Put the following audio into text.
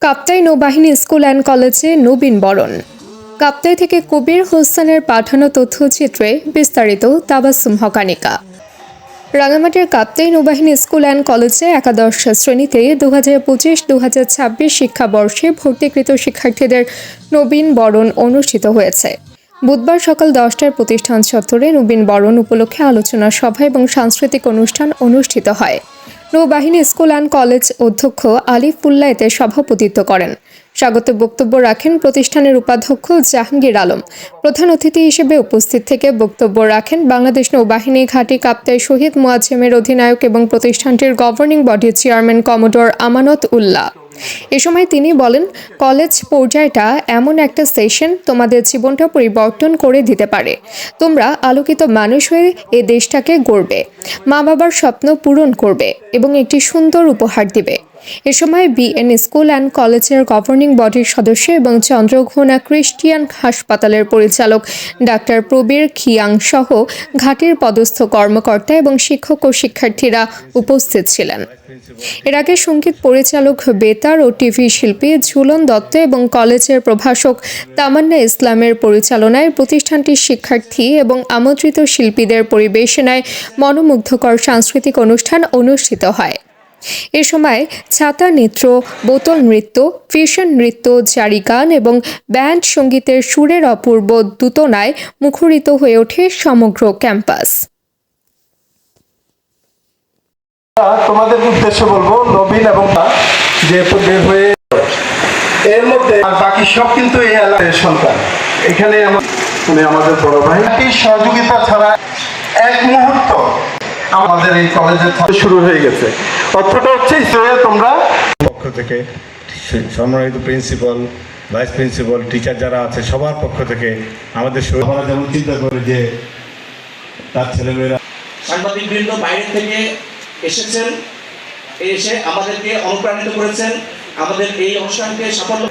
কাপ্তাই নৌবাহিনী school and কলেজে নবীন বরণ। কাপ্তাই থেকে কবির হোসেনের পাঠানো তথ্যচিত্রে বিস্তারিত তাবাসসুম হকানিকা। রাঙামাটির কাপ্তাই নৌবাহিনী স্কুল অ্যান্ড কলেজে একাদশ শ্রেণীতে 2025-2026 শিক্ষাবর্ষে ভর্তিকৃত শিক্ষার্থীদের নবীন বরণ অনুষ্ঠিত হয়েছে। বুধবার সকাল 10টায় প্রতিষ্ঠান চত্বরে নবীন বরণ উপলক্ষে আলোচনা সভা এবং সাংস্কৃতিক অনুষ্ঠান অনুষ্ঠিত হয়। নৌবাহিনী স্কুল অ্যান্ড কলেজ অধ্যক্ষ আলিফুল্লাহ এতে সভাপতিত্ব করেন। স্বাগত বক্তব্য রাখেন প্রতিষ্ঠানের উপাধ্যক্ষ জাহাঙ্গীর আলম। প্রধান অতিথি হিসেবে উপস্থিত থেকে বক্তব্য রাখেন বাংলাদেশ নৌবাহিনী ঘাঁটি কাপ্তাই শহীদ মোয়াজ্জেমের অধিনায়ক এবং প্রতিষ্ঠানটির গভর্নিং বডির চেয়ারম্যান কমোডর আমানত উল্লাহ। এ সময় তিনি বলেন, কলেজ পর্যায়টা এমন একটা সেশন তোমাদের জীবনটা পরিবর্তন করে দিতে পারে। তোমরা আলোকিত মানুষ হয়ে এ দেশটাকে গড়বে, মা বাবার স্বপ্ন পূরণ করবে এবং একটি সুন্দর উপহার দিবে। এ সময় বিএন স্কুল অ্যান্ড কলেজের গভর্নিং বডির সদস্য এবং চন্দ্রঘোনা ক্রিস্টিয়ান হাসপাতালের পরিচালক ডাক্তার প্রবীর খিয়াং সহ ঘাটির পদস্থ কর্মকর্তা এবং শিক্ষক ও শিক্ষার্থীরা উপস্থিত ছিলেন। এর আগে সঙ্গীত পরিচালক বেতার ও টিভি শিল্পী ঝুলন দত্ত এবং কলেজের প্রভাষক তামান্না ইসলামের পরিচালনায় প্রতিষ্ঠানটির শিক্ষার্থী এবং আমন্ত্রিত শিল্পীদের পরিবেশনায় মনোমুগ্ধকর সাংস্কৃতিক অনুষ্ঠান অনুষ্ঠিত হয়। এ সময় ছাতা নৃত্য, বোতল নৃত্য, ফিউশন নৃত্য, জারি গান এবং ব্যান্ড সঙ্গীতের সুরের অপূর্ব দ্যুতনায় মুখরিত হয়ে ওঠে সমগ্র ক্যাম্পাস। তোমাদের উদ্দেশ্যে বলবো, নবীন এবং যে বের হয়ে এর মধ্যে আর বাকি সব কিন্তু এই এলাকার সন্তান। এখানে আমাদের বড় ভাই সহযোগিতা ছাড়া এক মুহূর্ত আমাদের এই কলেজের শুরু হয়ে গেছে। অর্থটা হচ্ছে তোমরা পক্ষ থেকে সম্মানিত প্রিন্সিপাল, ভাইস প্রিন্সিপাল, টিচার যারা আছে সবার পক্ষ থেকে আমাদের আমরা যেমন চিন্তা করি যে তার ছেলেমেয়েরা সাংবাদিকবৃন্দ বাইরে থেকে এসেছেন, এসে আমাদেরকে অনুপ্রাণিত করেছেন আমাদের এই অনুষ্ঠানকে সাফল্য